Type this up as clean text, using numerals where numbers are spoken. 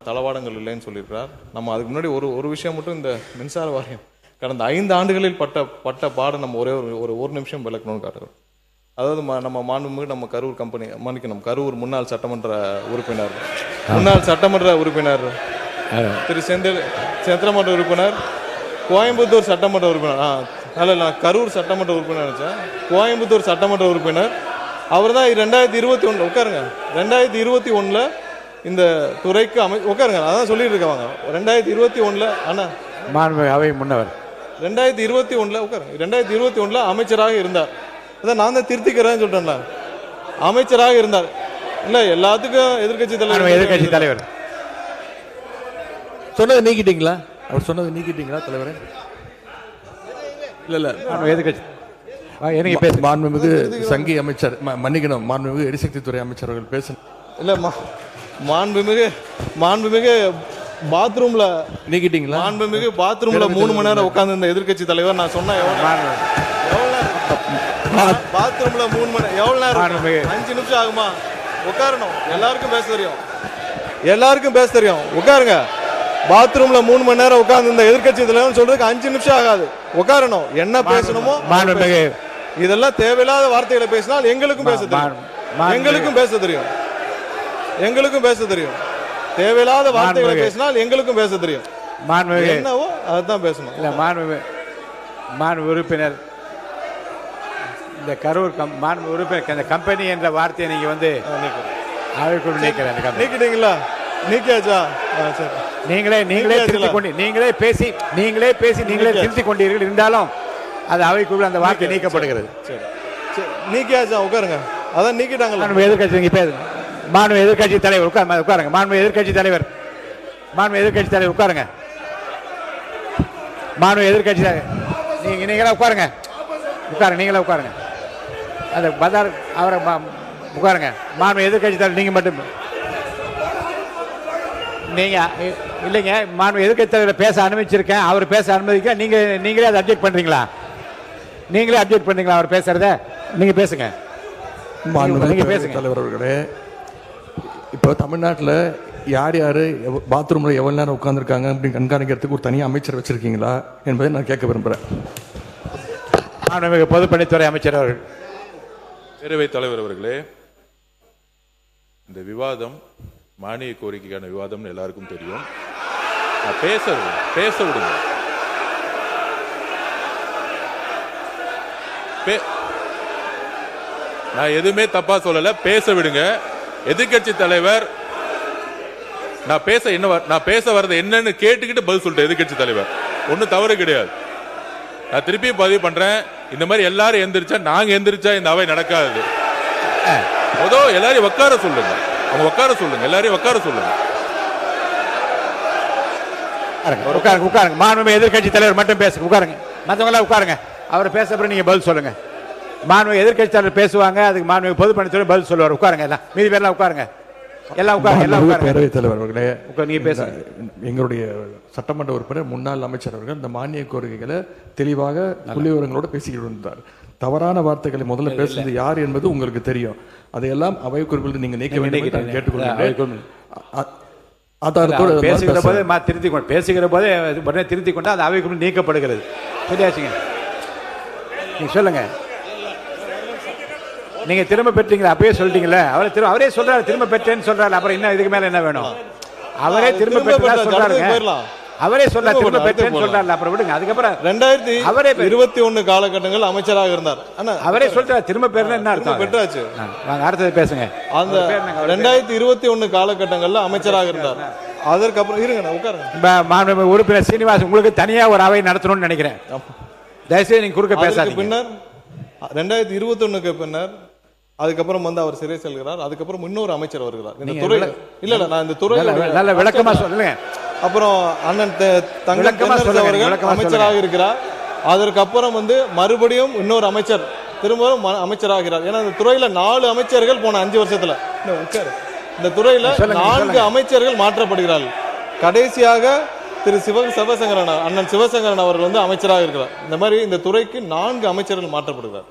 தளவாடங்கள் இல்லைன்னு சொல்லியிருக்கிறார். நம்ம அதுக்கு முன்னாடி ஒரு விஷயம் மட்டும், இந்த மின்சார வாரியம் கடந்த 5 ஆண்டுகளில் பட்ட பாடம் நம்ம ஒரு நிமிஷம் விளக்கணும்னு காட்டுறோம். அதாவது நம்ம மாண்புமிகு நம்ம கரூர் கம்பெனி மன்னிக்கணும், கரூர் முன்னாள் சட்டமன்ற உறுப்பினர் திரு சந்திரமன்ற உறுப்பினர், கோயம்புத்தூர் சட்டமன்ற உறுப்பினர், கரூர் சட்டமன்ற உறுப்பினர் நினைச்சேன், கோயம்புத்தூர் சட்டமன்ற உறுப்பினர். அவர் தான் 2021 உட்காருங்க, 2021 இந்த துறைக்கு உட்காருங்க, அதான் சொல்லிட்டு இருக்காங்க. 2021 அண்ணா அவை முன்னவர் 2021 உட்காருங்க, 2021 அமைச்சராக இருந்தார். அதான் நான் தான் திருத்திக்கிறேன்னு சொல்றேன்ல, அமைச்சராக இருந்தார். இல்ல எல்லாத்துக்கும் எதிர்கட்சி தலைவர் சொன்னதை நீக்கிட்டீங்களா? அவர் சொன்னதை நீக்கிட்டீங்களா தலைவரே? இல்ல எதிர்கட்சி எனக்கு பேச மாண்புமிகு சங்கி அமைச்சர், மன்னிக்கணும், மாண்புமிகு எரிசக்தி துறை அமைச்சர் அவர்கள் பேசணும். இல்ல மாண்புமிகு பாத்ரூம்ல நீக்கிட்டீங்களா? மாண்புமிகு பாத்ரூம்ல 3 மணி நேரம் உட்கார்ந்து இந்த எதிர்கட்சி தலைவர் நான் சொன்ன பாத்ரூம்ல 3 மணி எவ்வளவு நேரம்? 5 நிமிஷம் ஆகுமா? உட்காரணும். எல்லாருக்கும் பேச தெரியும், உட்காருங்க. பாத்ரூம்ல 3 மணி நேரம் உட்கார்ந்து இந்த எதிர்கட்சி தலைவர் சொல்றதுக்கு 5 நிமிஷம் ஆகாது. உட்காரணும். என்ன பேசணுமோ இதெல்லாம் தேவையில்லாத வார்த்தைகளை பேசினால் எங்களுக்கும் பேச தெரியும். தேவையில்லாத வார்த்தைகளை பேசினால் எங்களுக்கும் பேச தெரியும். என்னவோ அதுதான் பேசணும். இல்ல மாண்பு உறுப்பினர், இந்த கரூர் உறுப்பினர் இந்த கம்பெனி என்ற வார்த்தையை நீங்க அவைக்குள் நீக்கிட்டீங்களா? நீக்கியாச்சா? நீங்களே பேசி திருத்திக் கொண்டீர்கள். இருந்தாலும் அது அவைக்குள் அந்த வார்த்தை நீக்கப்படுகிறது. நீக்கியாச்சா? உட்காருங்க. அதான் நீக்கிட்டாங்க. மாண்பு எதிர்கட்சி தலைவர் உட்காருங்க. மாண்பு எதிர்கட்சி தலைவர் உட்காருங்க. மாண்பு எதிர்கட்சி நீங்களே உட்காருங்க. நீங்களே உட்காருங்க. அந்த பதார் அவரை உட்காருங்க. மாண்பு எதிர்கட்சி தலைவர் நீங்க மட்டும் இல்லைங்க. மாண்பு எதிர்கட்சி தலைவர் பேச அனுமதிச்சிருக்கேன். அவர் பேச அனுமதிக்க நீங்களே அதை அப்ஜெக்ட் பண்றீங்களா? அவர் பேசுறத நீங்க பேசுங்க. தலைவர் அவர்களே, இப்போ தமிழ்நாட்டில் யார் பாத்ரூம்ல எவ்வளவு நேரம் உட்கார்ந்துருக்காங்க அப்படின்னு கண்காணிக்கிறதுக்கு ஒரு தனி அமைச்சர் வச்சிருக்கீங்களா என்பதை நான் கேட்க விரும்புறேன். பொதுப்பணித்துறை அமைச்சர் அவர்கள். பேரவைத் தலைவர் அவர்களே, இந்த விவாதம் மானிய கோரிக்கைக்கான விவாதம்னு எல்லாருக்கும் தெரியும். பேச விடுங்க. நான் எதுவுமே தப்பா சொல்லல, பேச விடுங்க. எதிர்கட்சி தலைவர் நான் பேச வர்றது என்னன்னு கேட்டுக்கிட்டு பதில் சொல்லிட்டேன். எதிர்கட்சி தலைவர் ஒன்னும் தவறு கிடையாது. நான் திருப்பி பதிவு பண்றேன். இந்த மாதிரி எல்லாரும் எந்திரிச்சா நாங்க எந்திரிச்சா இந்த அவை நடக்காது. எல்லாரையும் உட்கார சொல்லுங்க. எல்லாரையும் உட்கார சொல்லுங்க. உட்காருங்க. மாண்புமிகு எதிர்கட்சி தலைவர் மட்டும் பேசுங்க. உட்காருங்க. மற்றவங்க உட்காருங்க. அவர் பேசப்பறம் நீங்க பதில் சொல்லுங்க. மாண்புமிகு எதிர்கட்சி தலைவர் பேசுவாங்க, அதுக்கு மாண்புமிகு பொதுப்பணித்துறை பதில் சொல்லுவார். உட்காருங்க. எல்லாம் மீதி பேர்லாம் உட்காருங்க. பேரவைத் தலைவர் அவர்களே, நீங்க பேசுங்க. எங்களுடைய சட்டமன்ற உறுப்பினர் முன்னாள் அமைச்சர் அவர்கள் இந்த மானிய கோரிக்கைகளை தெளிவாக புள்ளிவிவரங்களோடு பேசிக்கிட்டு இருந்தார். தவறான வார்த்தைகளை முதல்ல பேசுறது யார் என்பது உங்களுக்கு தெரியும். அதையெல்லாம் அவை குறிப்பில் நீங்க நீக்க வேண்டும் கேட்டுக்கொள்கிறேன். பேசுகிற போதே திருத்திக் கொண்டு அந்த அவை குறிப்பில் நீக்கப்படுகிறது. சரியாச்சுங்க? நீங்க சொல்லுங்க. நீங்க திரும்ப பெற்றீங்களா? அப்பயே சொல்லிட்டீங்களா? அவரே சொல்றாரு திரும்ப பெற்றேன்னு சொல்றாரு. அப்புறம் என்ன இதுக்கு மேல என்ன வேணும்? அவரே திரும்ப பெற்றா சொல்றாருங்க. அவரே சொல்றாரு திரும்ப பெற்றேன்னு சொல்றாரு. அப்புறம் விடுங்க. அதுக்கப்புறம் 2021 காலகட்டங்கள் அமைச்சராக இருந்தார். அவரே சொல்றாரு திரும்ப பெறல என்ன அர்த்தம்? பெற்றாச்சு. வாங்க அடுத்தது பேசுங்க. அந்த 2021 காலகட்டங்கள்ல அமைச்சராக இருந்தார். அதற்கப்புறம் இருங்க, உட்காருங்க. உறுப்பினர் சீனிவாசன், உங்களுக்கு தனியா ஒரு அவை நடத்தணும்னு நினைக்கிறேன். தயவுசெய்து நீங்க குறுக்க பேசாதீங்க. பின்னர் 2021க்கு பின்னர் அதுக்கப்புறம் அவர் சிறை செல்கிறார். அதுக்கப்புறம் இன்னொரு அமைச்சர் வருகிறார் இந்த துறையில. நான் இந்த துறையில நல்ல விளக்கமா சொல்லுங்க. அப்புறம் அண்ணன் அவர்கள் அமைச்சராக இருக்கிறார். அதற்கப்புறம் மறுபடியும் இன்னொரு அமைச்சர் திரும்பவும் அமைச்சராகிறார். ஏன்னா இந்த துறையில 4 அமைச்சர்கள் போன 5 வருஷத்துல இந்த துறையில 4 அமைச்சர்கள் மாற்றப்படுகிறார்கள். கடைசியாக திரு சிவசங்கரன் அண்ணன் சிவசங்கரன் அவர்கள் அமைச்சராக இருக்கிறார். இந்த மாதிரி இந்த துறைக்கு 4 அமைச்சர்கள் மாற்றப்படுகிறார்.